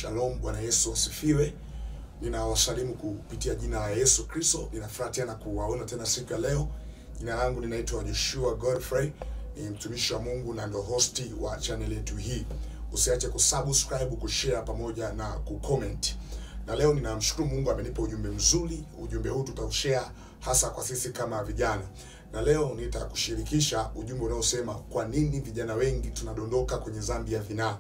Shalom, Bwana Yesu asifiwe. Ninawasalimu kupitia jina la Yesu Kristo. Ninafurahi tena kuwaona tena siku ya leo. Jina langu ninaitwa Joshua Godfrey, ni mtumishi wa Mungu na ndo hosti wa channel yetu hii. Usiache kusubscribe, kushare pamoja na kucomment. Na leo ninamshukuru Mungu amenipa ujumbe mzuri. Ujumbe huu tutaushare hasa kwa sisi kama vijana. Na leo nitakushirikisha ujumbe unaosema kwa nini vijana wengi tunadondoka kwenye dhambi ya zinaa.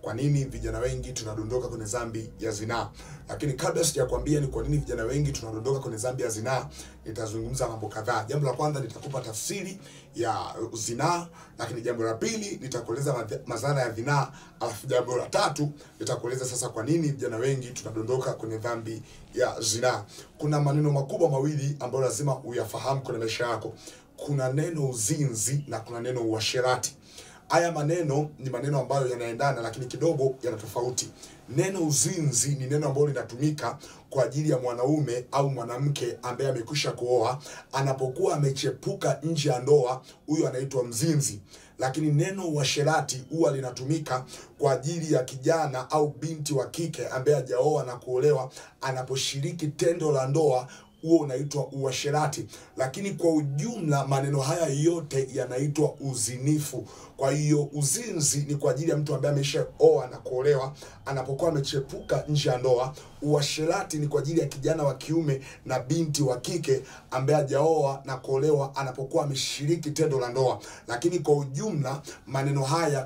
Kwa nini vijana wengi tunadondoka kwenye dhambi ya zinaa? Lakini kabla sijakwambia ni kwa nini vijana wengi tunadondoka kwenye dhambi ya zinaa, nitazungumza mambo kadhaa. Jambo la kwanza nitakupa tafsiri ya zinaa, lakini jambo la pili nitakueleza madhara ya zinaa, alafu jambo la tatu nitakueleza sasa kwa nini vijana wengi tunadondoka kwenye dhambi ya zinaa. Kuna maneno makubwa mawili ambayo lazima uyafahamu kwenye maisha yako. Kuna neno uzinzi na kuna neno uasherati. Haya maneno ni maneno ambayo yanaendana lakini kidogo yana tofauti. Neno uzinzi ni neno ambalo linatumika kwa ajili ya mwanaume au mwanamke ambaye amekwisha kuoa, anapokuwa amechepuka nje ya ndoa, huyo anaitwa mzinzi. Lakini neno uasherati huwa linatumika kwa ajili ya kijana au binti wa kike ambaye hajaoa na kuolewa, anaposhiriki tendo la ndoa, huo unaitwa uasherati. Lakini kwa ujumla maneno haya yote yanaitwa uzinifu. Kwa hiyo uzinzi ni kwa ajili ya mtu ambaye ameshaoa na kuolewa, anapokuwa amechepuka nje ya ndoa. Uasherati ni kwa ajili ya kijana wa kiume na binti wa kike ambaye hajaoa na kuolewa, anapokuwa ameshiriki tendo la ndoa. Lakini kwa ujumla maneno haya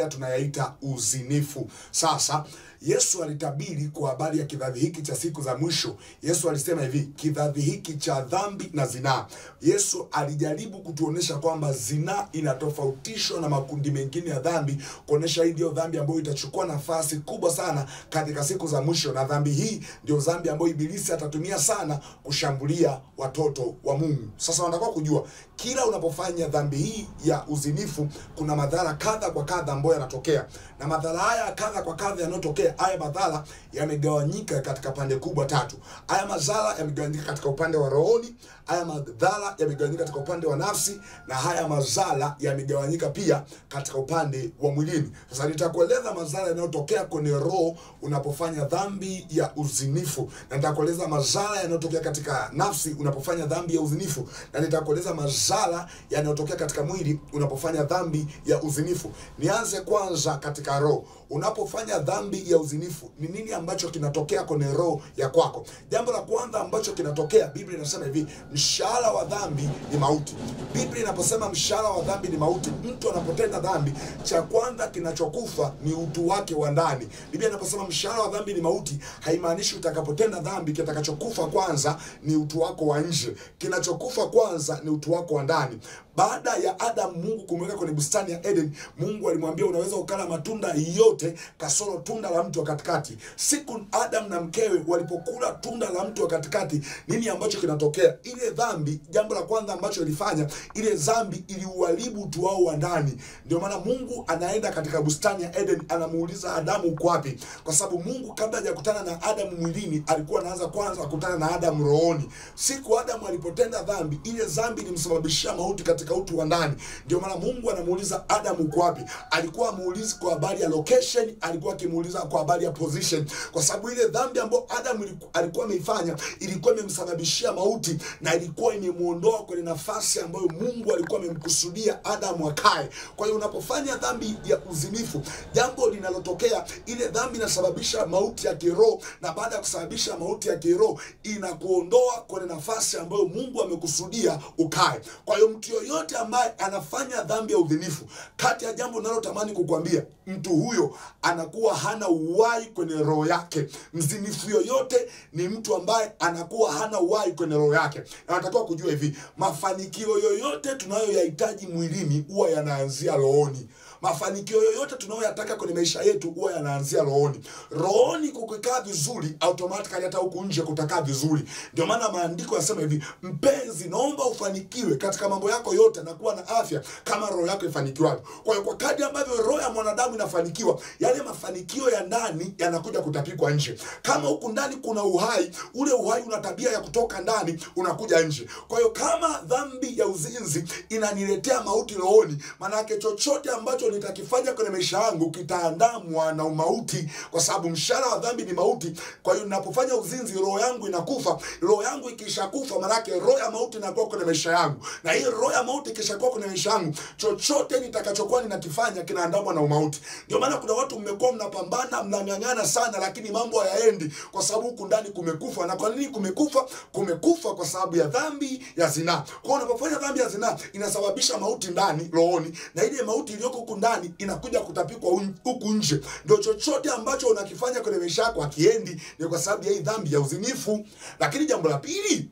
tunayaita uzinifu. Sasa Yesu alitabiri kwa habari ya kizazi hiki cha siku za mwisho. Yesu alisema hivi, kizazi hiki cha dhambi na zinaa. Yesu alijaribu kutuonesha kwamba zinaa inatofautishwa na makundi mengine ya dhambi, kuonesha hii ndio dhambi ambayo itachukua nafasi kubwa sana katika siku za mwisho, na dhambi hii ndio dhambi ambayo ibilisi atatumia sana kushambulia watoto wa Mungu. Sasa wanataka kujua kila unapofanya dhambi hii ya uzinifu kuna madhara kadha kwa kadha ambayo yanatokea. Na madhara haya kadha kwa kadha yanayotokea, haya madhara yamegawanyika katika pande kubwa tatu. Haya madhara yamegawanyika katika upande wa rohoni, haya madhara yamegawanyika katika upande wa nafsi, na haya madhara yamegawanyika pia katika upande wa mwilini. Sasa nitakueleza madhara yanayotokea kwenye roho unapofanya dhambi ya uzinifu, na nitakueleza madhara yanayotokea katika nafsi unapofanya dhambi ya uzinifu, na nitakueleza madhara yanayotokea katika mwili unapofanya dhambi ya uzinifu. Nianze kwanza katika roho. Unapofanya dhambi ya uzinifu, ni nini ambacho kinatokea kwenye roho ya kwako? Jambo la kwanza ambacho kinatokea, Biblia inasema hivi, mshahara wa dhambi ni mauti. Biblia inaposema mshahara wa dhambi ni mauti, mtu anapotenda dhambi, cha kwanza kinachokufa ni utu wake wa ndani. Biblia inaposema mshahara wa dhambi ni mauti, haimaanishi utakapotenda dhambi kitakachokufa kwanza ni utu wako wa nje. Kinachokufa kwanza ni utu wako wa ndani. Baada ya Adam Mungu kumweka kwenye bustani ya Eden, Mungu alimwambia unaweza ukala matunda yote kasoro tunda la mti wa katikati. Siku Adam na mkewe walipokula tunda la mti wa katikati, nini ambacho kinatokea? Ile dhambi, jambo la kwanza ambacho ilifanya, ile dhambi iliuharibu utu wao wa ndani. Ndio maana Mungu anaenda katika bustani ya Eden, anamuuliza Adamu uko wapi? Kwa sababu Mungu kabla hajakutana na Adamu mwilini, alikuwa anaanza kwanza kukutana na Adamu rohoni. Siku Adamu alipotenda dhambi, ile dhambi ilimsababishia mauti katika utu wa ndani. Ndio maana Mungu anamuuliza Adamu uko wapi? Alikuwa amuulizi kwa habari ya location, alikuwa akimuuliza kwa habari ya position, kwa sababu ile dhambi ambayo Adamu alikuwa ameifanya ilikuwa imemsababishia mauti, na ilikuwa imemuondoa kwenye nafasi ambayo Mungu alikuwa amemkusudia Adamu akae. Kwa hiyo unapofanya dhambi ya uzinifu, jambo linalotokea, ile dhambi inasababisha mauti ya kiroho, na baada ya kusababisha mauti ya kiroho inakuondoa kwenye nafasi ambayo Mungu amekusudia ukae. Kwa hiyo mtu yoyote ambaye anafanya dhambi ya uzinifu, kati ya jambo ninalotamani kukuambia, mtu huyo anakuwa hana uhai kwenye roho yake. Mzinifu yoyote ni mtu ambaye anakuwa hana uhai kwenye roho yake. Na natakiwa kujua hivi, mafanikio yoyote tunayoyahitaji mwilini huwa yanaanzia rohoni. Mafanikio yoyote tunayoyataka kwenye maisha yetu huwa yanaanzia rohoni. Rohoni kukikaa vizuri, automatically hata huku nje kutakaa vizuri. Ndio maana maandiko yanasema hivi, mpenzi, naomba ufanikiwe katika mambo yako yoyote na kuwa na afya kama roho yako ifanikiwavyo. Kwa hiyo kwa kadri ambavyo roho ya mwanadamu inafanikiwa, yale mafanikio ya ndani yanakuja kutapikwa nje. Kama huku ndani kuna uhai, ule uhai una tabia ya kutoka ndani unakuja nje. Kwa hiyo kama dhambi ya uzinzi inaniletea mauti rohoni, maana yake chochote ambacho nitakifanya kwenye maisha yangu kitaandamwa na mauti, kwa sababu mshahara wa dhambi ni mauti. Kwa hiyo ninapofanya uzinzi, roho yangu inakufa. Roho yangu ikishakufa, maana yake roho ya mauti inakuwa kwenye maisha yangu, na hii roho ya mauti ikishakuwa kwenye maisha yangu, chochote nitakachokuwa ninakifanya kinaandamwa na mauti. Ndio maana kuna watu mmekuwa mnapambana, mnang'ang'ana sana, lakini mambo hayaendi kwa sababu huku ndani kumekufa. Na kwa nini kumekufa? Kumekufa kwa sababu ya dhambi ya zinaa. Kwa unapofanya dhambi ya zinaa inasababisha mauti ndani rohoni, na ile mauti iliyoko huku ndani inakuja kutapikwa huku nje. Ndio chochote ambacho unakifanya kwenye maisha yako hakiendi, ni kwa sababu ya hii dhambi ya uzinifu. Lakini jambo la pili,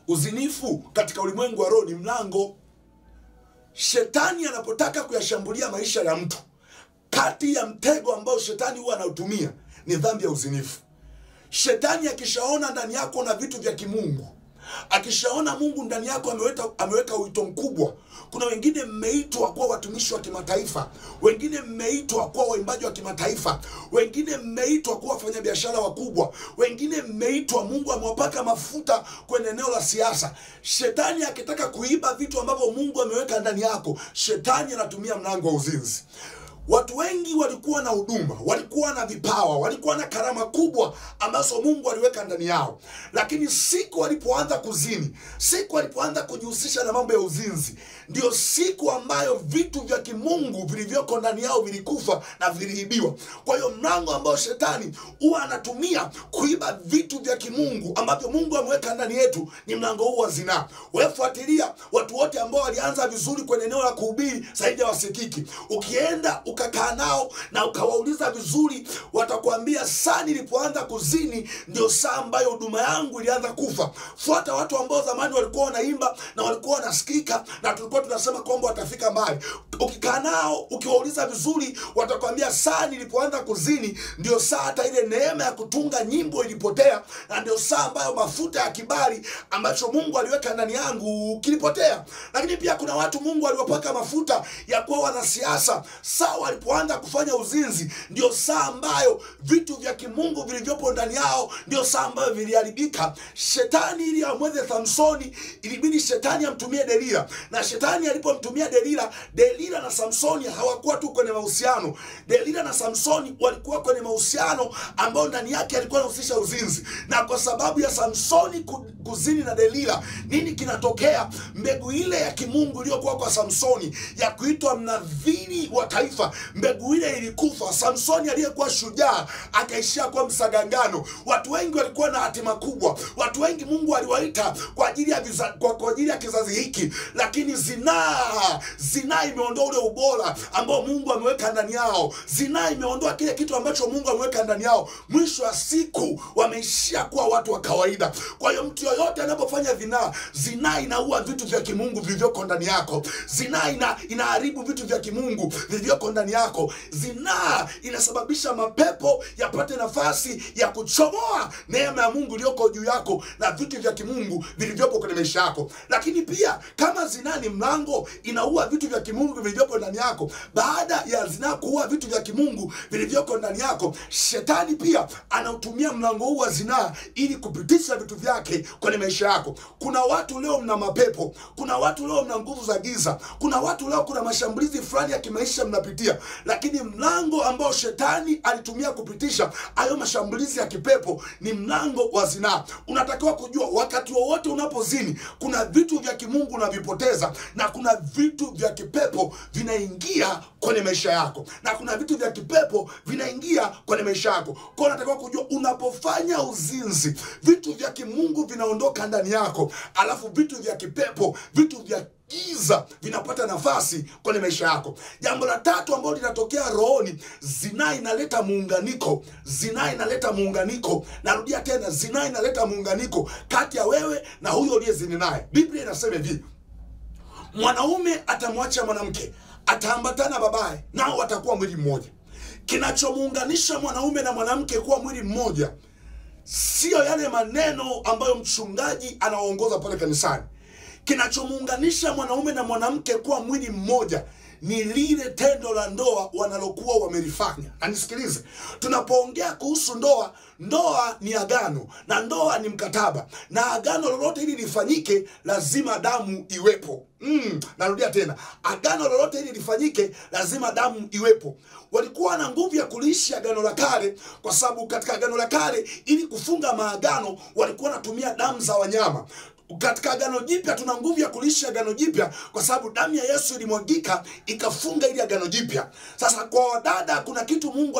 uzinifu katika ulimwengu wa roho ni mlango. Shetani anapotaka kuyashambulia maisha ya mtu, kati ya mtego ambao shetani huwa anautumia ni dhambi ya uzinifu. Shetani akishaona ndani yako na vitu vya kimungu, akishaona Mungu ndani yako ameweka wito mkubwa. Kuna wengine mmeitwa kuwa watumishi wa kimataifa, wengine mmeitwa kuwa waimbaji wa kimataifa, wengine mmeitwa kuwa wafanyabiashara wakubwa, wengine mmeitwa, Mungu amewapaka mafuta kwenye eneo la siasa. Shetani akitaka kuiba vitu ambavyo Mungu ameweka ndani yako, shetani anatumia mlango wa uzinzi. Watu wengi walikuwa na huduma, walikuwa na vipawa, walikuwa na karama kubwa ambazo Mungu aliweka ndani yao. Lakini siku walipoanza kuzini, siku walipoanza kujihusisha na mambo ya uzinzi, ndio siku ambayo vitu vya kimungu vilivyoko ndani yao vilikufa na viliibiwa. Kwa hiyo mlango ambao shetani huwa anatumia kuiba vitu vya kimungu ambavyo Mungu ameweka ndani yetu ni mlango huu wa zinaa. Wewe fuatilia watu wote ambao walianza vizuri kwenye eneo la kuhubiri, sasa hawasikiki. Ukienda ukakaa nao na ukawauliza vizuri, watakwambia saa nilipoanza kuzini ndio saa ambayo huduma yangu ilianza kufa. Fuata watu ambao zamani walikuwa wanaimba na walikuwa wanasikika na tulikuwa tunasema kwamba watafika mbali. Ukikaa nao ukiwauliza vizuri, watakwambia saa nilipoanza kuzini ndio saa hata ile neema ya kutunga nyimbo ilipotea, na ndio saa ambayo mafuta ya kibali ambacho Mungu aliweka ndani yangu kilipotea. Lakini pia kuna watu Mungu aliwapaka mafuta ya kuwa wanasiasa, saa walipoanza kufanya uzinzi ndio saa ambayo vitu vya kimungu vilivyopo ndani yao ndio saa ambayo viliharibika. Shetani ili amweze Samsoni, ilibidi shetani amtumie Delila, na shetani alipomtumia Delila, Delila na Samsoni hawakuwa tu kwenye mahusiano. Delila na Samsoni walikuwa kwenye mahusiano ambao ndani yake alikuwa anahusisha uzinzi. Na kwa sababu ya Samsoni kuzini na Delila, nini kinatokea? Mbegu ile ya kimungu iliyokuwa kwa Samsoni ya kuitwa mnadhiri wa taifa, mbegu ile ilikufa. Samsoni aliyekuwa shujaa akaishia kwa msagangano. Watu wengi walikuwa na hatima kubwa, watu wengi Mungu aliwaita kwa ajili ya kizazi hiki, lakini zinaa imeondoa ule ubora ambao Mungu ameweka ndani yao. Zinaa imeondoa kile kitu ambacho Mungu ameweka ndani yao. Mwisho wa siku wameishia kuwa watu wa kawaida. Kwa hiyo mtu yoyote anapofanya zinaa inaua vitu vya kimungu vilivyoko ndani yako. Zinaa inaharibu vitu vya kimungu vilivyoko ndani yako. Zinaa inasababisha mapepo yapate nafasi ya kuchomoa neema ya Mungu iliyoko juu yako na vitu vya kimungu vilivyopo kwenye maisha yako. Lakini pia kama zinaa ni mlango, inaua vitu vya kimungu vilivyopo ndani yako. Baada ya zinaa kuua vitu vya kimungu vilivyoko ndani yako, shetani pia anautumia mlango huu wa zinaa ili kupitisha vitu vyake kwenye maisha yako. Kuna watu leo mna mapepo, kuna watu leo mna nguvu za giza, kuna watu leo kuna mashambulizi fulani ya kimaisha mnapitia, lakini mlango ambao shetani alitumia kupitisha hayo mashambulizi ya kipepo ni mlango wa zinaa. Unatakiwa kujua wakati wowote unapozini, kuna vitu vya kimungu unavipoteza na kuna vitu vya kipepo vinaingia kwenye maisha yako, na kuna vitu vya kipepo vinaingia kwenye maisha yako. Kwa unatakiwa kujua unapofanya uzinzi, vitu vya kimungu vinaondoka ndani yako, alafu vitu vya kipepo, vitu vya giza vinapata nafasi kwenye maisha yako. Jambo la tatu ambalo linatokea rohoni, zinaa inaleta muunganiko. Zinaa inaleta muunganiko. Narudia tena, zinaa inaleta muunganiko kati ya wewe na huyo uliyezini naye. Biblia inasema hivi, mwanaume atamwacha mwanamke, ataambatana babaye, nao watakuwa mwili mmoja. Kinachomuunganisha mwanaume na mwanamke kuwa mwili mmoja sio yale maneno ambayo mchungaji anaongoza pale kanisani. Kinachomuunganisha mwanaume na mwanamke kuwa mwili mmoja ni lile tendo la ndoa wanalokuwa wamelifanya. Na nisikilize, tunapoongea kuhusu ndoa, ndoa ni agano na ndoa ni mkataba, na agano lolote ili lifanyike lazima damu iwepo. Narudia tena, agano lolote ili lifanyike lazima damu iwepo. Walikuwa na nguvu ya kuliishi agano la kale, kwa sababu katika agano la kale ili kufunga maagano walikuwa wanatumia damu za wanyama. Katika agano jipya tuna nguvu ya kuliishi agano jipya, kwa sababu damu ya Yesu ilimwagika ikafunga ili agano jipya. Sasa kwa wadada kuna kitu Mungu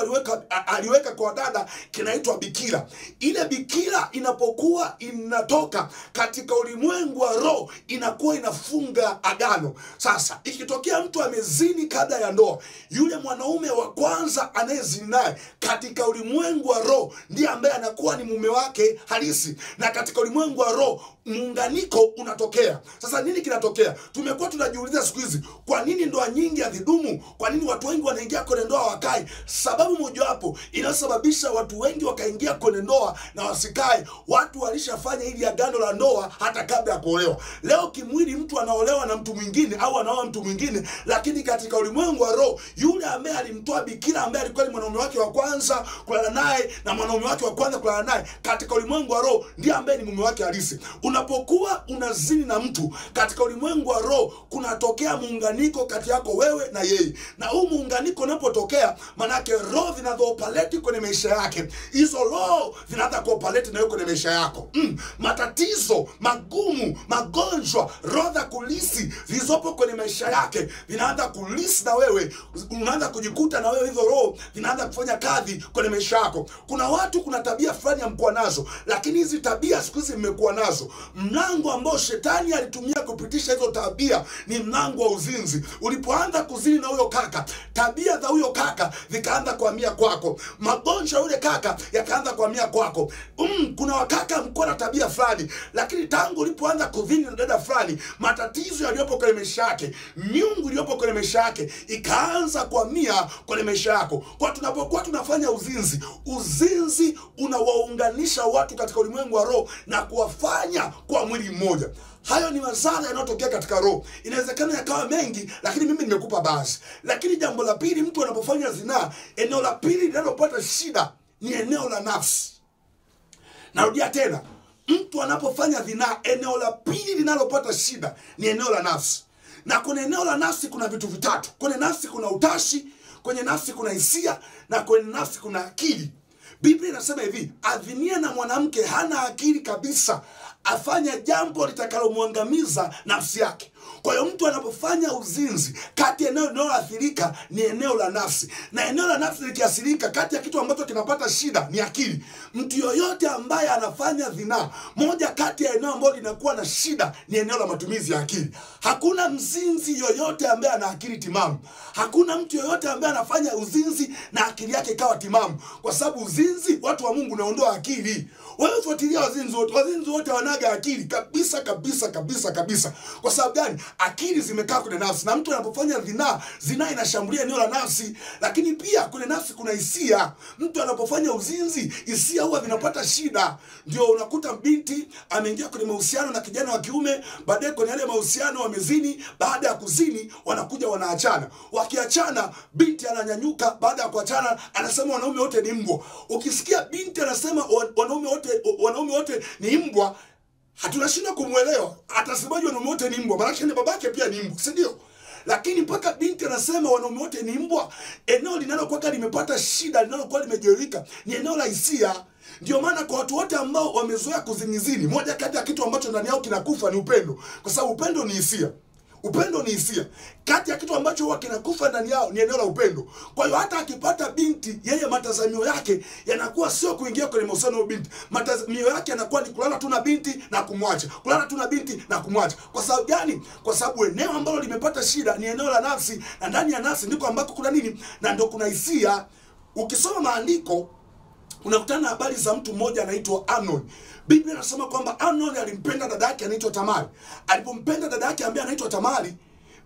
aliweka kwa wadada kinaitwa bikira. Ile bikira inapokuwa inatoka katika ulimwengu wa roho inakuwa inafunga agano. Sasa ikitokea mtu amezini kabla ya ndoa, yule mwanaume wa kwanza anayezini naye katika ulimwengu wa roho ndiye ambaye anakuwa ni mume wake halisi, na katika ulimwengu wa roho muunganiko unatokea. Sasa nini kinatokea? Tumekuwa tunajiuliza siku hizi, kwa nini ndoa nyingi hazidumu? Kwa nini watu wengi wanaingia kwenye ndoa wakai? Sababu mojawapo inasababisha watu wengi wakaingia kwenye ndoa na wasikae, watu walishafanya ili agano la ndoa hata kabla ya kuolewa. Leo kimwili mtu anaolewa na mtu mwingine au anaoa mtu mwingine, lakini katika ulimwengu wa roho yule ambaye alimtoa bikira, ambaye alikuwa ni mwanaume wake wa kwanza kulala naye na mwanaume wake wa kwanza kulala naye, katika ulimwengu wa roho ndiye ambaye ni mume wake halisi. Unapokuwa unazini na mtu katika ulimwengu wa roho, kunatokea muunganiko kati yako wewe na yeye, na huu muunganiko unapotokea, manake roho zinazopaleti kwenye maisha yake, hizo roho zinaanza kuopaleti na wewe kwenye maisha yako. Matatizo magumu, magonjwa, roho za kulisi zilizopo kwenye maisha yake vinaanza kulisi na wewe, unaanza kujikuta na wewe hizo roho zinaanza kufanya kazi kwenye maisha yako. Kuna watu kuna tabia fulani hamkuwa nazo, lakini hizi tabia siku hizi mmekuwa nazo. Mlango ambao shetani alitumia kupitisha hizo tabia ni mlango wa uzinzi. Ulipoanza kuzini na huyo kaka, tabia za huyo kaka zikaanza kuhamia kwako, magonjwa yule kaka yakaanza kuhamia kwako. Kuna wakaka mko na tabia fulani, lakini tangu ulipoanza kuzini na dada fulani, matatizo yaliyopo kwenye maisha yake, miungu iliyopo kwenye maisha yake ikaanza kuhamia kwenye maisha yako. Kwa tunapokuwa tunafanya uzinzi, uzinzi unawaunganisha watu katika ulimwengu wa roho na kuwafanya kwa mwili mmoja. Hayo ni madhara yanayotokea katika roho. Inawezekana yakawa mengi, lakini mimi nimekupa baadhi. Lakini jambo la pili, mtu anapofanya zinaa, eneo la pili linalopata shida ni eneo la nafsi. Narudia tena, mtu anapofanya zinaa, eneo la pili linalopata shida ni eneo la nafsi. Na kwenye eneo la nafsi kuna vitu vitatu. Kwenye nafsi kuna utashi, kwenye nafsi kuna hisia, na kwenye nafsi kuna akili. Biblia inasema hivi, adhinia na mwanamke hana akili kabisa, afanya jambo litakalomwangamiza nafsi yake. Kwa hiyo mtu anapofanya uzinzi, kati ya eneo linaloathirika ni eneo la nafsi, na eneo la nafsi likiathirika, kati ya kitu ambacho kinapata shida ni akili. Mtu yoyote ambaye anafanya zinaa, moja kati ya eneo ambalo linakuwa na shida ni eneo la matumizi ya akili. Hakuna mzinzi yoyote ambaye ana akili timamu. Hakuna mtu yoyote ambaye anafanya uzinzi na akili yake ikawa timamu, kwa sababu uzinzi, watu wa Mungu, unaondoa akili. Wewe fuatilia wazinzi wote wanaga akili kabisa kabisa kabisa kabisa. Kwa sababu gani? Akili zimekaa kwenye nafsi, na mtu anapofanya zinaa inashambulia eneo la nafsi. Lakini pia kwenye nafsi kuna hisia. Mtu anapofanya uzinzi, hisia huwa vinapata shida. Ndio unakuta binti ameingia kwenye mahusiano na kijana wa kiume, baadaye kwenye yale mahusiano wamezini, baada ya kuzini wanakuja wanaachana. Wakiachana, binti ananyanyuka, baada ya kuachana anasema wanaume wote ni mbwa. Ukisikia binti anasema wanaume wote ni mbwa, hatunashinda kumuelewa. Atasemaje wanaume wote ni mbwa? Maana babake pia ni mbwa, si ndio? Lakini mpaka binti anasema wanaume wote ni mbwa, eneo linalokuwa limepata shida, linalokuwa limejeruhika ni eneo la hisia. Ndio maana kwa watu wote ambao wamezoea kuzinizini, moja kati ya kitu ambacho ndani yao kinakufa ni upendo, kwa sababu upendo ni hisia. Upendo ni hisia. Kati ya kitu ambacho huwa kinakufa ndani yao ni eneo la upendo. Kwa hiyo hata akipata binti, yeye matazamio yake yanakuwa sio kuingia kwenye mahusiano na binti. Matazamio yake yanakuwa ni kulala tu na binti na kumwacha. Kulala tu na binti na kumwacha. Kwa sababu gani? Kwa sababu eneo ambalo limepata shida ni eneo la nafsi, na ndani ya nafsi ndiko ambako kuna nini? Na ndio kuna hisia. Ukisoma maandiko unakutana na habari za mtu mmoja anaitwa Amnon. Biblia inasema kwamba Amnon alimpenda dada yake anaitwa Tamari. Alipompenda dada yake ambaye anaitwa Tamari,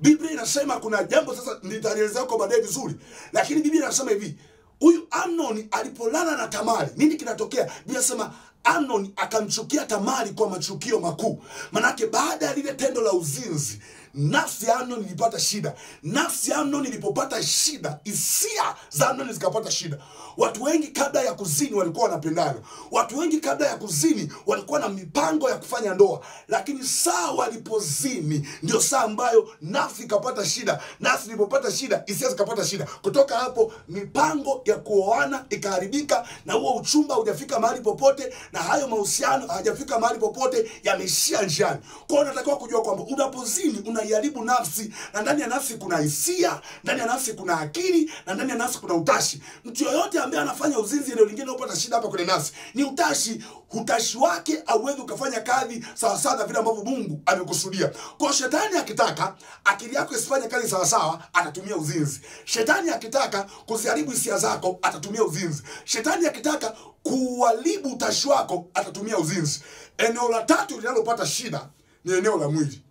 Biblia inasema kuna jambo, sasa nitaelezea kwa baadaye vizuri, lakini Biblia inasema hivi, huyu Amnon alipolala na Tamari, nini kinatokea? Biblia inasema Amnon akamchukia Tamari kwa machukio makuu. Manake baada ya lile tendo la uzinzi, nafsi ya Amnon ilipata shida. Nafsi ya Amnon ilipopata shida, hisia za Amnon zikapata shida. Watu wengi kabla ya kuzini walikuwa wanapendana. Watu wengi kabla ya kuzini walikuwa na mipango ya kufanya ndoa. Lakini saa walipozini ndio saa ambayo nafsi ikapata shida. Nafsi ilipopata shida, hisia zikapata shida. Kutoka hapo mipango ya kuoana ikaharibika, na huo uchumba hujafika mahali popote, na hayo mahusiano hajafika mahali popote, yameishia njiani. Kwa hiyo unatakiwa kujua kwamba unapozini unaiharibu nafsi, na ndani ya nafsi kuna hisia, ndani ya nafsi kuna akili, na ndani ya nafsi kuna utashi. Mtu yoyote ambaye anafanya uzinzi, eneo lingine unapata shida hapa kwenye nafsi, ni utashi. Utashi wake hauwezi ukafanya kazi sawa sawa na vile ambavyo Mungu amekusudia. Kwa shetani akitaka akili yako isifanye kazi sawa sawa, atatumia uzinzi. Shetani akitaka kuziharibu hisia zako, atatumia uzinzi. Shetani akitaka kuharibu utashi wako, atatumia uzinzi. Eneo la tatu linalopata shida ni eneo la mwili.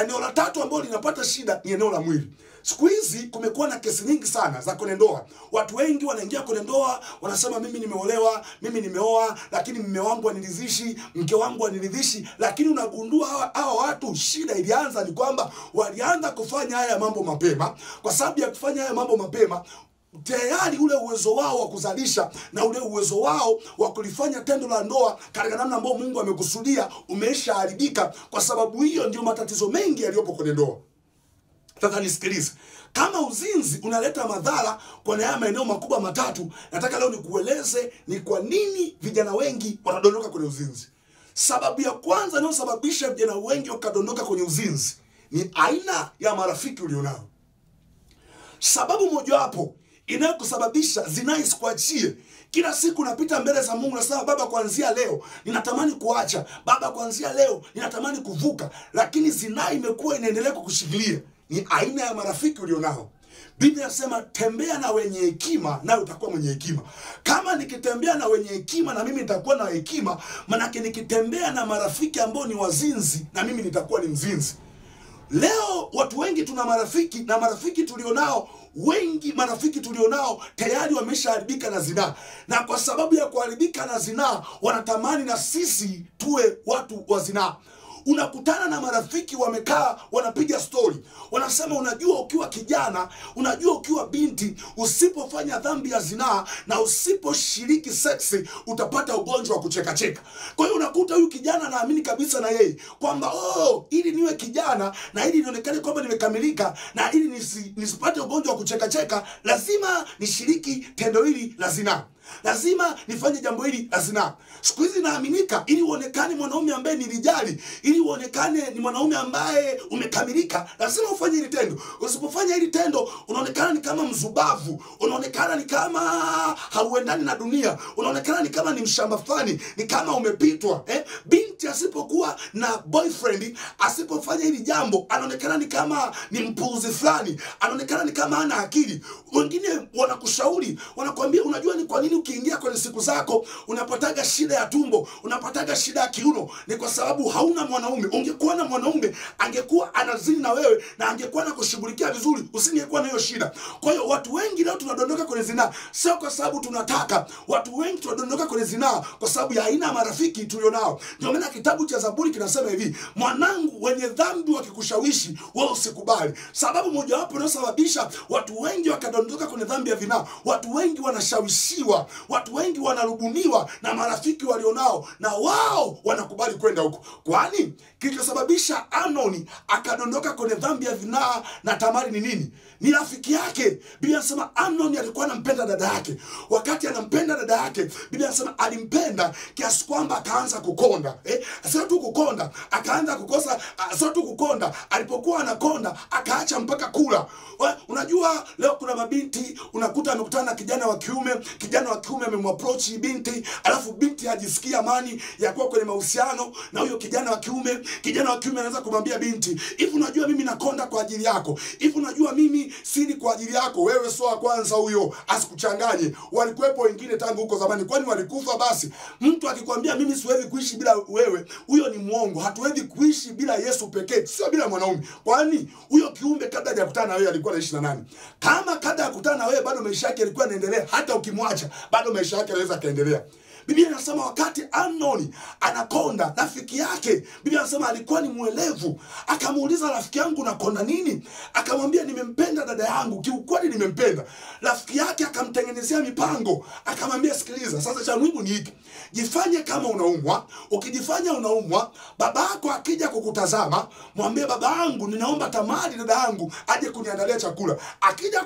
Eneo la tatu ambalo linapata shida ni eneo la mwili. Siku hizi kumekuwa na kesi nyingi sana za kwenye ndoa. Watu wengi wanaingia kwenye ndoa, wanasema mimi nimeolewa, mimi nimeoa, lakini mume wangu haniridhishi, mke wangu haniridhishi. Lakini unagundua hawa watu, shida ilianza ni kwamba walianza kufanya haya mambo mapema. Kwa sababu ya kufanya haya mambo mapema, tayari ule uwezo wao wa kuzalisha na ule uwezo wao wa kulifanya tendo la ndoa katika namna ambayo Mungu amekusudia umeshaharibika. Kwa sababu hiyo ndio matatizo mengi yaliyopo kwenye ndoa. Sasa nisikilize, kama uzinzi unaleta madhara kwa haya maeneo makubwa matatu, nataka leo nikueleze ni kwa nini vijana wengi wanadondoka kwenye uzinzi. Sababu ya kwanza inayosababisha vijana wengi wakadondoka kwenye uzinzi ni aina ya marafiki ulionao. Sababu mojawapo inayokusababisha zinaa isikuachie. Kila siku unapita mbele za Mungu unasema, Baba, kuanzia leo ninatamani kuacha. Baba, kuanzia leo ninatamani kuvuka. Lakini zinaa imekuwa inaendelea kukushikilia. Ni aina ya marafiki ulionao. Biblia inasema tembea na wenye hekima nawe utakuwa mwenye hekima. Kama nikitembea na wenye hekima na mimi nitakuwa na hekima, manake nikitembea na marafiki ambao ni wazinzi na mimi nitakuwa ni mzinzi. Leo watu wengi tuna marafiki, na marafiki tulionao wengi, marafiki tulionao tayari wameshaharibika na zinaa. Na kwa sababu ya kuharibika na zinaa, wanatamani na sisi tuwe watu wa zinaa. Unakutana na marafiki wamekaa wanapiga story. Wanasema unajua ukiwa kijana, unajua ukiwa binti, usipofanya dhambi ya zinaa na usiposhiriki seksi utapata ugonjwa wa kuchekacheka. Kwa hiyo unakuta huyu kijana anaamini kabisa na yeye kwamba ili niwe kijana na ili nionekane kwamba nimekamilika na ili nisipate ugonjwa wa kuchekacheka, lazima nishiriki tendo hili la zinaa. Lazima nifanye jambo hili la zinaa. Siku hizi naaminika ili uonekane mwanaume ambaye nilijali, ili uonekane ni mwanaume ambaye umekamilika, lazima ufanye hili tendo. Usipofanya hili tendo unaonekana ni kama mzubavu, unaonekana ni kama hauendani na dunia, unaonekana ni kama ni mshamba fulani, ni kama umepitwa. Binti asipokuwa na boyfriend, asipofanya hili jambo, anaonekana ni kama ni mpuuzi fulani, anaonekana ni kama hana akili. Wengine wanakushauri, wanakuambia unajua ni kwa nini ukiingia kwenye siku zako unapataga shida ya tumbo, unapataga shida ya kiuno? Ni kwa sababu hauna mwanaume. Ungekuwa na mwanaume, angekuwa anazini na wewe na angekuwa anakushughulikia vizuri, usingekuwa na hiyo shida. Kwa hiyo watu wengi leo tunadondoka kwenye zinaa sio kwa sababu tunataka. Watu wengi tunadondoka kwenye zinaa kwa sababu ya aina ya marafiki tulionao. Ndio maana kitabu cha Zaburi kinasema hivi, mwanangu, wenye dhambi wakikushawishi wewe usikubali. Sababu mojawapo inayosababisha watu wengi wakadondoka kwenye dhambi ya zinaa, watu wengi wanashawishiwa, watu wengi wanarubuniwa na marafiki walionao, na wao wanakubali kwenda huko. Kwani kilichosababisha Amnoni akadondoka kwenye dhambi ya zinaa na Tamari ni nini? Ni rafiki yake. Biblia inasema Amnoni alikuwa anampenda dada yake. Wakati anampenda dada yake, Biblia inasema alimpenda kiasi kwamba akaanza kukonda. Sio tu kukonda, akaanza kukosa. Sio tu kukonda, alipokuwa anakonda akaacha mpaka kula. Unajua leo kuna mabinti unakuta amekutana na kijana wa kiume amemapproach binti, alafu binti hajisikia amani ya kuwa kwenye mahusiano na huyo kijana wa kiume. Kijana wa kiume anaanza kumwambia binti, hivi unajua mimi nakonda kwa ajili yako, hivi unajua mimi siri kwa ajili yako. Wewe sio wa kwanza huyo, asikuchanganye. Walikuwepo wengine tangu huko zamani. Kwani walikufa? Basi mtu akikwambia mimi siwezi kuishi bila wewe, huyo ni muongo. Hatuwezi kuishi bila Yesu pekee, sio bila mwanaume. Kwani huyo kiumbe kabla hajakutana na wewe alikuwa anaishi na nani? Kama kabla ya kukutana na wewe bado maisha yake yalikuwa yanaendelea, hata ukimwacha bado maisha yake yanaweza kaendelea. Biblia inasema wakati Amnoni anakonda, rafiki yake, Biblia inasema alikuwa ni mwelevu. Akamuuliza, rafiki yangu unakonda nini? Akamwambia, nimempenda dada yangu, kiukweli nimempenda. Rafiki yake akamtengenezea mipango, akamwambia, sikiliza, sasa cha muhimu ni hiki. Jifanye kama unaumwa. Ukijifanya unaumwa, babako akija kukutazama, mwambie, babangu, ninaomba Tamari dada yangu aje kuniandalia chakula. Akija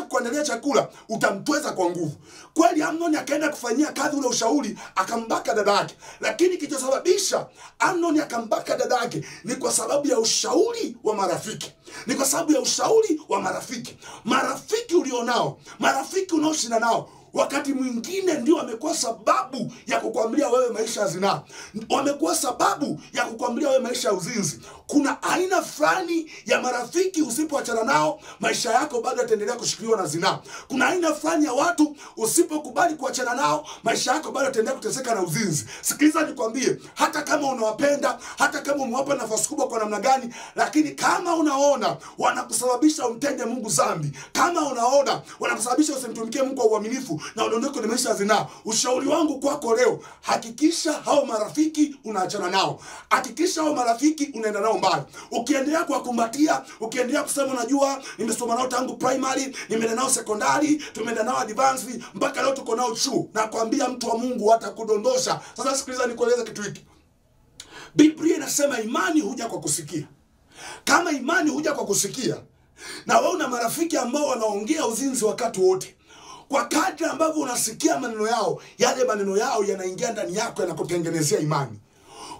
kukuandalia chakula, utamtweza kwa nguvu. Kweli Amnoni akaenda kufanyia kazi ule ushauri, akambaka dada yake. Lakini kilichosababisha Amnoni akambaka dada yake ni kwa sababu ya ushauri wa marafiki. Ni kwa sababu ya ushauri wa marafiki. Marafiki ulionao, marafiki unaoshinda nao, wakati mwingine ndio wamekuwa sababu ya kukuambia wewe maisha ya zinaa. Wamekuwa sababu ya kukuambia wewe maisha ya uzinzi. Kuna aina fulani ya marafiki usipoachana nao, maisha yako bado yataendelea kushikiliwa na zinaa. Kuna aina fulani ya watu usipokubali kuachana nao, maisha yako bado yataendelea kuteseka na uzinzi. Sikiliza nikwambie, hata kama unawapenda, hata kama umewapa nafasi kubwa kwa namna gani, lakini kama unaona wanakusababisha umtende Mungu dhambi, kama unaona wanakusababisha usimtumikie Mungu kwa uaminifu na udondoke kwenye maisha ya zinaa, ushauri wangu kwako leo, hakikisha hao marafiki unaachana nao. Hakikisha hao marafiki unaenda nao mbali. Ukiendelea kuwakumbatia, ukiendelea kusema unajua nimesoma nao tangu primary, nimeenda nao secondary, tumeenda nao advanced, mpaka leo tuko nao chuo, na kuambia mtu wa Mungu atakudondosha. Sasa sikiliza nikueleze kitu hiki. Biblia inasema imani huja kwa kusikia. Kama imani huja kwa kusikia, na wewe una marafiki ambao wanaongea uzinzi wakati wote, kwa kadri ambavyo unasikia maneno yao, yale maneno yao yanaingia ndani yako, yanakutengenezea imani.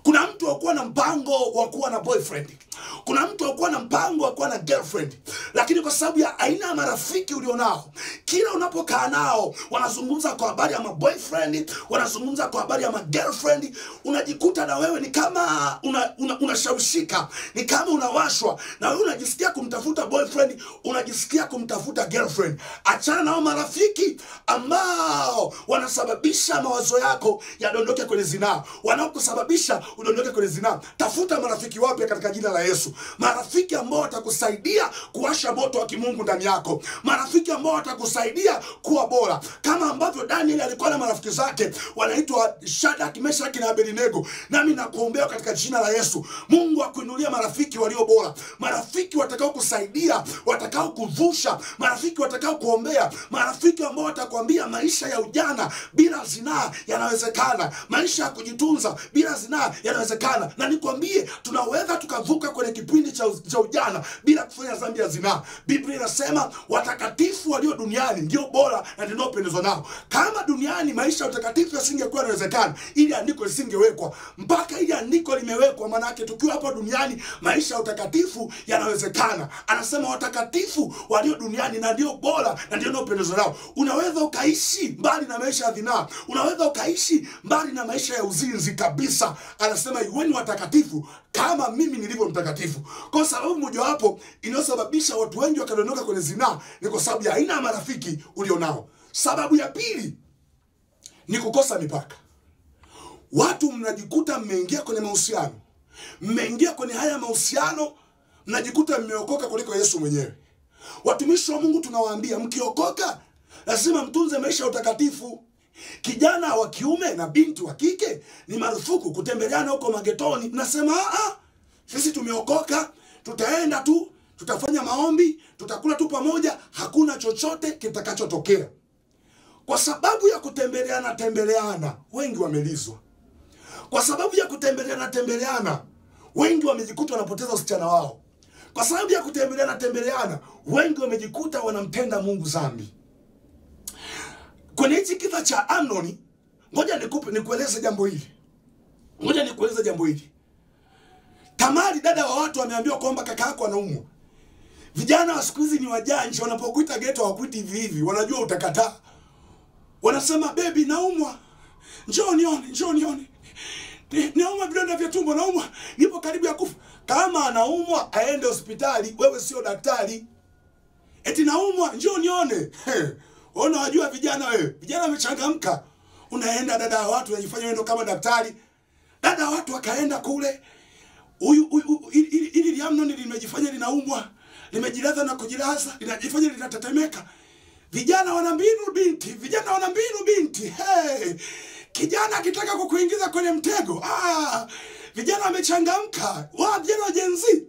Kuna mtu wakuwa na mpango wa kuwa na boyfriend. Kuna mtu wakuwa na mpango wa kuwa na girlfriend. Lakini kwa sababu ya aina ya marafiki ulionao, kila unapokaa nao, wanazungumza kwa habari ya boyfriend, wanazungumza kwa habari ya girlfriend, unajikuta na wewe ni kama unashawishika, ni kama unawashwa, na wewe unajisikia kumtafuta boyfriend, unajisikia kumtafuta girlfriend. Achana nao marafiki ambao wanasababisha mawazo yako yadondoke kwenye zinaa, wanaokusababisha udondoke kwenye zinaa. Tafuta marafiki wapya katika jina la Yesu. Marafiki ambao watakusaidia kuwasha moto wa kimungu ndani yako. Marafiki ambao watakusaidia kuwa bora. Kama ambavyo Daniel alikuwa na marafiki zake wanaitwa Shadraka, Meshaki na Abednego. Nami nakuombea katika jina la Yesu, Mungu akuinulie marafiki walio bora. Marafiki watakao kusaidia, watakao kuvusha, marafiki watakao kuombea, marafiki ambao watakwambia maisha ya ujana bila zinaa yanawezekana. Maisha ya kujitunza bila zinaa yanawezekana. Na nikwambie, tunaweza tukavuka kwenye kipindi cha ujana bila kufanya dhambi ya zinaa. Biblia inasema watakatifu walio duniani ndio bora na ndio pendezwa nao. Kama duniani maisha ya utakatifu yasingekuwa yanawezekana, ili andiko lisingewekwa. Mpaka ili andiko limewekwa, maana yake tukiwa hapa duniani maisha ya utakatifu yanawezekana. Anasema watakatifu walio duniani na ndio bora na ndio pendezwa nao. Unaweza ukaishi mbali na maisha ya zinaa. Unaweza ukaishi mbali na maisha ya uzinzi kabisa. Anasema iweni watakatifu kama mimi nilivyo mtakatifu. Kwa sababu mojawapo inayosababisha watu wengi wakadondoka kwenye zinaa ni kwa sababu ya aina ya marafiki ulionao. Sababu ya pili ni kukosa mipaka. Watu mnajikuta mmeingia kwenye mahusiano, mmeingia kwenye haya mahusiano, mnajikuta mmeokoka kuliko Yesu mwenyewe. Watumishi wa Mungu tunawaambia, mkiokoka lazima mtunze maisha ya utakatifu. Kijana wa kiume na binti wa kike ni marufuku kutembeleana huko magetoni. Nasema sisi tumeokoka, tutaenda tu, tutafanya maombi, tutakula tu pamoja, hakuna chochote kitakachotokea. Kwa sababu ya kutembeleana wengi wamelizwa. Kwa sababu ya kutembeleana wengi wamejikuta wanapoteza usichana wao. Kwa sababu ya kutembeleana wengi wamejikuta wanamtenda Mungu dhambi. Kwenye hichi kisa cha Amnoni, ngoja nikueleze jambo hili. Tamari dada wa watu ameambiwa kwamba kaka yako anaumwa. Vijana wa siku hizi ni wajanja, wanapokuita geto hawakuiti hivi hivi, wanajua utakataa. Wanasema baby naumwa, njoo nione. Naumwa vidonda vya tumbo, naumwa, nipo karibu ya kufa. Kama anaumwa aende hospitali, wewe sio daktari. Eti naumwa, njoo nione. Ona wajua vijana wewe. Vijana wamechangamka. Unaenda dada wa watu unajifanya wewe ndo kama daktari. Dada wa watu wakaenda kule. Ili Amnoni limejifanya linaumwa, limejilaza na kujilaza, linajifanya linatetemeka. Vijana wana mbinu binti. Hey! kijana akitaka kukuingiza kwenye mtego, vijana wamechangamka. Vijana wa Gen Z,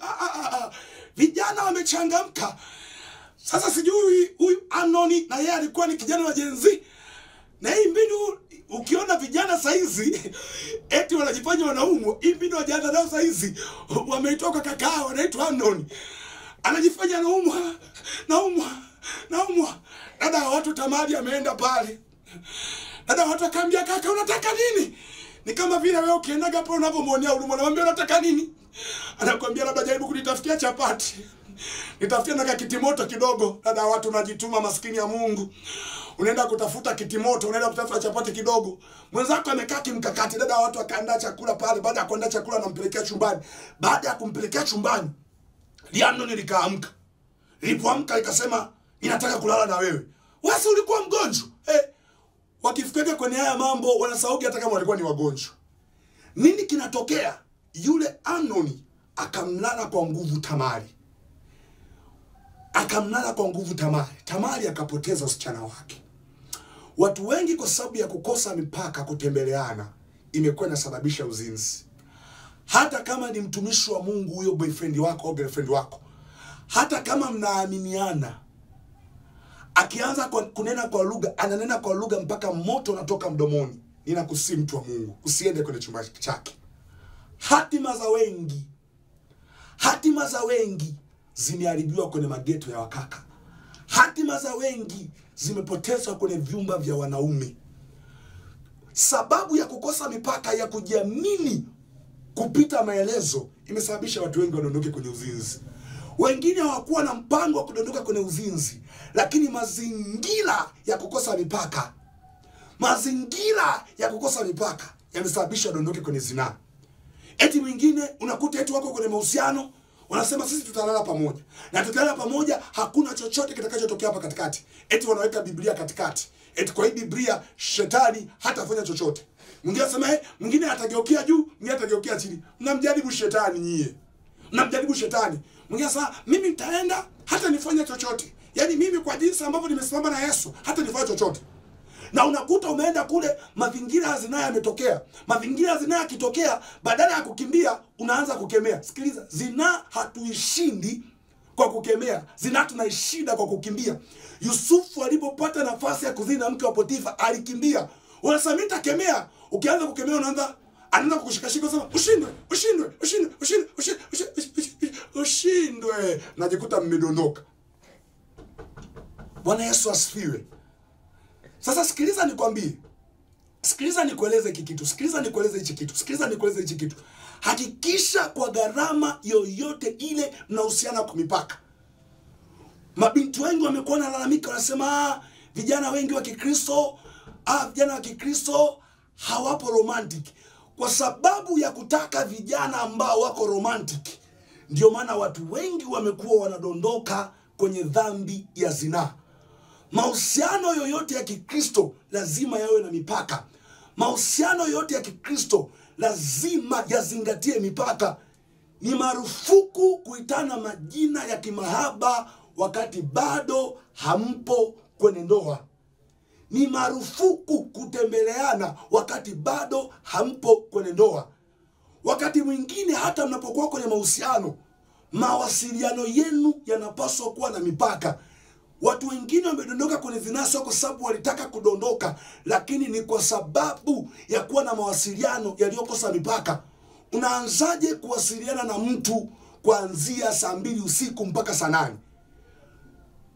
vijana wamechangamka. Sasa sijui huyu Anoni na yeye alikuwa ni kijana wa Gen Z. Na hii mbinu ukiona vijana saizi eti wanajifanya wanaumwa, hii mbinu wajaanza nao saizi, wameitoka kakaa wanaitwa Anoni. Anajifanya naumwa. Dada watu tamadi ameenda pale. Dada watu akamwambia, kaka unataka nini? Ni kama vile wewe ukiendaga hapo unavyomuonea huruma, unamwambia unataka nini? Anakuambia labda jaribu kunitafutia chapati. Nitafutia na kitimoto kidogo. Dada watu unajituma, maskini ya Mungu. Unaenda kutafuta kitimoto, unaenda kutafuta chapati kidogo. Mwenzako amekaa kimkakati, dada watu akaandaa chakula pale, baada ya kuandaa chakula anampelekea chumbani. Baada ya kumpelekea chumbani, Anoni likaamka. Lilipoamka likasema, ninataka kulala na wewe. Wewe ulikuwa mgonjwa. Wakifika kwenye haya mambo wanasahau hata kama walikuwa ni wagonjwa. Nini kinatokea? Yule Anoni akamlala kwa nguvu Tamari. Tamari akapoteza usichana wake. Watu wengi kwa sababu ya kukosa mipaka, kutembeleana, imekuwa inasababisha uzinzi. Hata kama ni mtumishi wa Mungu huyo boyfriend wako au girlfriend wako, hata kama mnaaminiana, akianza kunena kwa lugha, ananena kwa lugha mpaka moto unatoka mdomoni. Ninakusii mtu wa Mungu, usiende kwenye chumba chake. Hatima za wengi zimeharibiwa kwenye mageto ya wakaka. Hatima za wengi zimepotezwa kwenye vyumba vya wanaume. Sababu ya kukosa mipaka, ya kujiamini kupita maelezo, imesababisha watu wengi wadondoke kwenye uzinzi. Wengine hawakuwa na mpango wa kudondoka kwenye uzinzi, lakini mazingira ya kukosa mipaka yamesababisha wadondoke kwenye zinaa. Eti mwingine unakuta eti wako kwenye mahusiano, wanasema sisi tutalala pamoja. Na tutalala pamoja, hakuna chochote kitakachotokea hapa katikati. Eti wanaweka Biblia katikati. Eti kwa hii Biblia shetani hatafanya chochote. Mwingine anasema mwingine atageukia juu, mwingine atageukia chini. Mnamjaribu shetani nyie. Mwingine anasema mimi nitaenda hata nifanye chochote. Yaani mimi kwa jinsi ambavyo nimesimama na Yesu, hata nifanye chochote. Na unakuta umeenda kule, mazingira ya zinaa yametokea. Mazingira ya zinaa yakitokea, badala ya kukimbia, unaanza kukemea. Sikiliza, zinaa hatuishindi kwa kukemea. Zinaa tunaishinda kwa kukimbia. Yusufu alipopata nafasi ya kuzini na mke wa Potifa, alikimbia. Unasema nitakemea. Ukianza kukemea anaanza kukushikashika, unasema ushindwe. Najikuta mmedondoka. Bwana Yesu asifiwe. Sasa sikiliza nikwambie. Sikiliza nikueleze hiki kitu. Sikiliza nikueleze hichi kitu. Hakikisha kwa gharama yoyote ile mnahusiana kwa mipaka. Mabinti wengi wamekuwa wanalalamika, wanasema vijana wengi wa Kikristo hawapo romantic. Kwa sababu ya kutaka vijana ambao wako romantic, ndio maana watu wengi wamekuwa wanadondoka kwenye dhambi ya zinaa. Mahusiano yoyote ya Kikristo lazima yawe na mipaka. Mahusiano yote ya Kikristo lazima yazingatie mipaka. Ni marufuku kuitana majina ya kimahaba wakati bado hampo kwenye ndoa. Ni marufuku kutembeleana wakati bado hampo kwenye ndoa. Wakati mwingine hata mnapokuwa kwenye mahusiano, mawasiliano yenu yanapaswa kuwa na mipaka. Watu wengine wamedondoka kwenye zinaa sio kwa sababu walitaka kudondoka, lakini ni kwa sababu ya kuwa na mawasiliano yaliyokosa mipaka. Unaanzaje kuwasiliana na mtu kuanzia saa 2 usiku mpaka saa 8?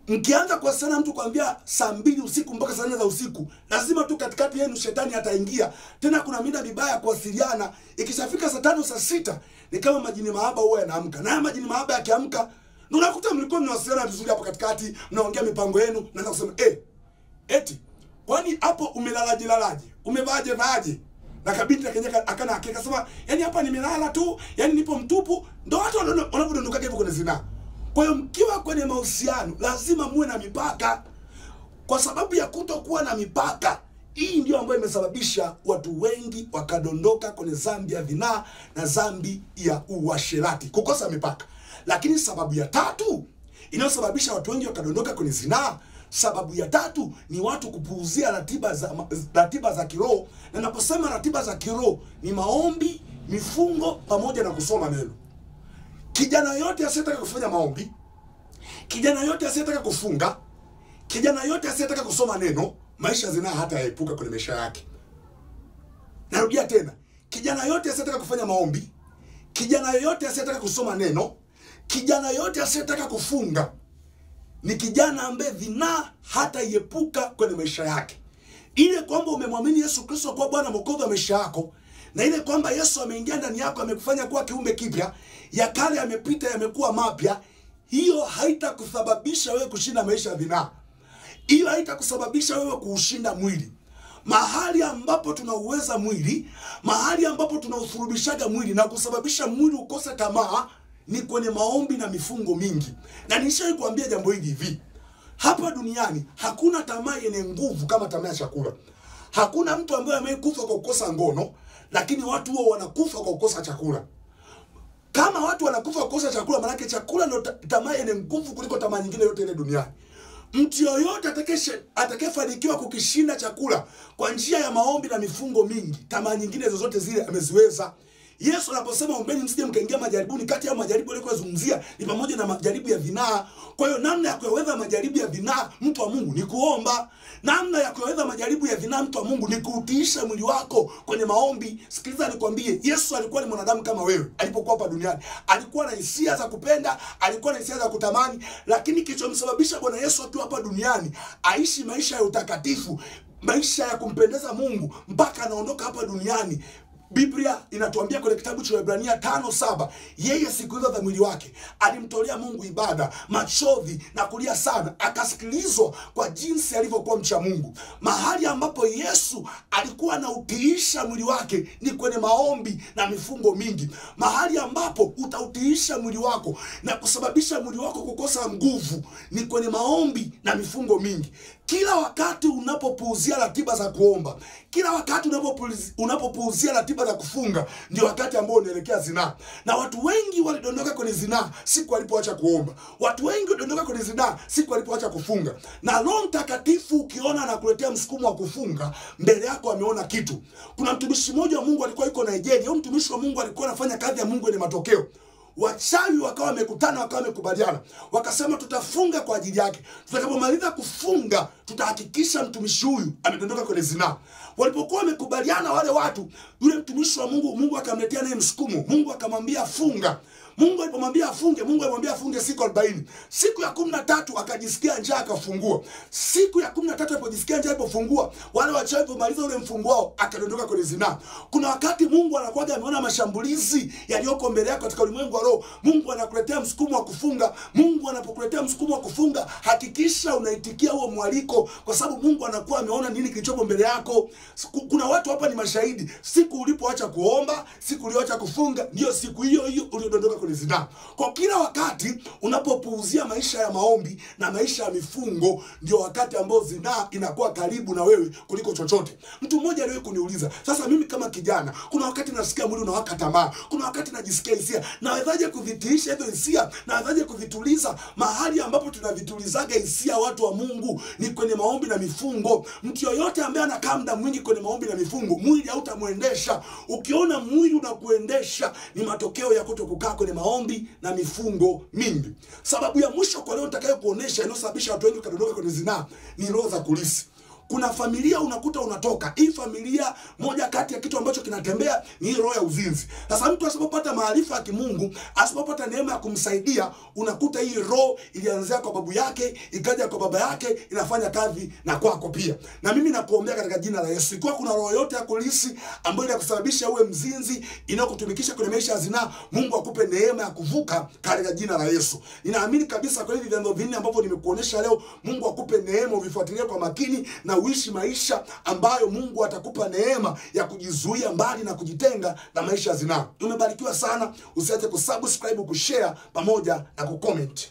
Mkianza kuwasiliana na mtu kuanzia saa 2 usiku mpaka saa 4 za usiku, lazima tu katikati yenu shetani ataingia. Tena kuna mida mibaya kuwasiliana. Ikishafika saa 5 saa 6 ni kama majini mahaba huwa yanaamka. Na majini mahaba yakiamka, ndio unakuta mlikuwa mnawasiliana vizuri hapo katikati, mnaongea mipango yenu, naanza kusema eti kwani hapo umelalaje? Umevaaje? Na kabinti akana akasema, yani hapa nimelala tu, yani nipo mtupu. Ndio watu wanapodondoka hivyo kwenye zinaa. Kwa hiyo mkiwa kwenye mahusiano lazima muwe na mipaka. Kwa sababu ya kutokuwa na mipaka, hii ndio ambayo imesababisha watu wengi wakadondoka kwenye dhambi ya zinaa na dhambi ya uasherati, kukosa mipaka. Lakini sababu ya tatu inayosababisha watu wengi wakadondoka kwenye zinaa, Sababu ya tatu ni watu kupuuzia ratiba za kiroho. Na naposema ratiba za kiroho ni maombi, mifungo pamoja na kusoma neno. Kijana yote asiyetaka kufanya maombi, kijana yote asiyetaka kufunga, kijana yote asiyetaka kusoma neno, maisha ya zinaa hata yaepuka kwenye maisha yake. Narudia tena, kijana yote asiyetaka kufanya maombi, kijana yote asiyetaka kusoma neno, kijana yote asiyetaka kufunga, ni kijana ambaye zinaa hata iepuka kwenye maisha yake. Ile kwamba umemwamini Yesu Kristo kuwa Bwana Mwokozi wa maisha yako, na ile kwamba Yesu ameingia ndani yako, amekufanya kuwa kiumbe kipya, ya kale yamepita, yamekuwa mapya, hiyo haitakusababisha wewe kushinda maisha ya zinaa. Hiyo haitakusababisha wewe kuushinda mwili. Mahali ambapo tunauweza mwili, mahali ambapo tunausurubishaga mwili na kusababisha mwili ukose tamaa, ni kwenye maombi na mifungo mingi. Na nishawahi kuambia jambo hili hivi, hapa duniani hakuna tamaa yenye nguvu kama tamaa ya chakula. Hakuna mtu ambaye amekufa kwa kukosa ngono, lakini watu wao wanakufa kwa kukosa chakula. Kama watu wanakufa kwa kukosa chakula, maana yake chakula ndio tamaa yenye nguvu kuliko tamaa nyingine yote ile duniani. Mtu yoyote atakayefanikiwa kukishinda chakula kwa njia ya maombi na mifungo mingi, tamaa nyingine zozote zile ameziweza. Yesu anaposema ombeni msije mkaingia majaribuni, kati ya majaribu aliyozungumzia ni pamoja na majaribu ya zinaa. Kwa hiyo namna ya kuyaweza majaribu ya zinaa mtu wa Mungu ni kuomba. Namna ya kuyaweza majaribu ya zinaa mtu wa Mungu ni kuutiisha mwili wako kwenye maombi. Sikiliza nikwambie, Yesu alikuwa ni mwanadamu kama wewe. Alipokuwa hapa duniani, alikuwa na hisia za kupenda, alikuwa na hisia za kutamani, lakini kilichomsababisha Bwana Yesu akiwa hapa duniani aishi maisha ya utakatifu, maisha ya kumpendeza Mungu mpaka anaondoka hapa duniani, Biblia inatuambia kwenye kitabu cha Waebrania 5:7, yeye siku hizo za mwili wake alimtolea Mungu ibada, machozi na kulia sana, akasikilizwa kwa jinsi alivyokuwa mcha Mungu. Mahali ambapo Yesu alikuwa anautiisha mwili wake ni kwenye maombi na mifungo mingi. Mahali ambapo utautiisha mwili wako na kusababisha mwili wako kukosa nguvu ni kwenye maombi na mifungo mingi. Kila wakati unapopuuzia ratiba za kuomba, kila wakati unapopuuzia ratiba za kufunga, ndio wakati ambao unaelekea zinaa. Na watu wengi walidondoka kwenye zinaa siku walipoacha kuomba. Watu wengi walidondoka kwenye zinaa siku walipoacha kufunga. Na Roho Mtakatifu ukiona anakuletea msukumo wa kufunga, mbele yako ameona kitu. Kuna mtumishi mmoja wa Mungu alikuwa yuko Nigeria. Huyo mtumishi wa Mungu alikuwa anafanya kazi ya Mungu yenye matokeo. Wachawi wakawa wamekutana, wakawa wamekubaliana, wakasema tutafunga kwa ajili yake. Tutakapomaliza kufunga, tutahakikisha mtumishi huyu amedondoka kwenye zinaa. Walipokuwa wamekubaliana wale watu, yule mtumishi wa Mungu, Mungu akamletea naye msukumo. Mungu akamwambia funga. Mungu alipomwambia afunge, Mungu alimwambia afunge siku 40. Siku ya 13 akajisikia njaa akafungua. Siku ya 13 alipojisikia njaa alipofungua, wale wachawi walipomaliza ule mfungo wao akadondoka kwenye zinaa. Kuna wakati Mungu anakuwa ameona mashambulizi yaliyoko mbele yako katika ulimwengu wa roho. Mungu anakuletea msukumo wa kufunga. Mungu anapokuletea msukumo wa kufunga, hakikisha unaitikia huo mwaliko, kwa sababu Mungu anakuwa ameona nini kilichopo mbele yako. Kuna watu hapa ni mashahidi. Siku ulipoacha kuomba, siku uliyoacha kufunga, ndio siku hiyo hiyo uliyodondoka kwenye zinaa. Kwa kila wakati unapopuuzia maisha ya maombi na maisha ya mifungo, ndio wakati ambao zinaa inakuwa karibu na wewe kuliko chochote. Mtu mmoja aliwahi kuniuliza, sasa mimi kama kijana, kuna wakati nasikia mwili unawaka tamaa, kuna wakati najisikia hisia, nawezaje kuvitiisha hizo hisia? Nawezaje kuvituliza? Mahali ambapo tunavitulizaga hisia watu wa Mungu ni kwenye maombi na mifungo. Mtu yoyote ambaye anakaa muda mwingi kwenye maombi na mifungo, mwili hautamuendesha. Ukiona mwili unakuendesha, ni matokeo ya kutokukaa kwenye maombi na mifungo mingi. Sababu ya mwisho kwa leo nitakayokuonesha inayosababisha watu wengi kadondoka kwenye zinaa ni roho za kulisi. Kuna familia unakuta unatoka, hii familia moja kati ya kitu ambacho kinatembea ni roho ya uzinzi. Sasa mtu asipopata maarifa ya kimungu, asipopata neema ya kumsaidia, unakuta hii roho ilianzia kwa babu yake, ikaja kwa baba yake, inafanya kazi na kwako pia. Na mimi nakuombea katika jina la Yesu, ikiwa kuna roho yote ya kulisi ambayo inakusababisha uwe mzinzi, inayokutumikisha kwenye maisha ya zinaa, Mungu akupe neema ya kuvuka katika jina la Yesu. Ninaamini kabisa kwa hivi vyanzo vinne ambavyo nimekuonesha leo, Mungu akupe neema uvifuatilie kwa makini na uishi maisha ambayo Mungu atakupa neema ya kujizuia mbali na kujitenga na maisha ya zinaa. Tumebarikiwa sana. Usiache kusubscribe, kushare pamoja na kucomment.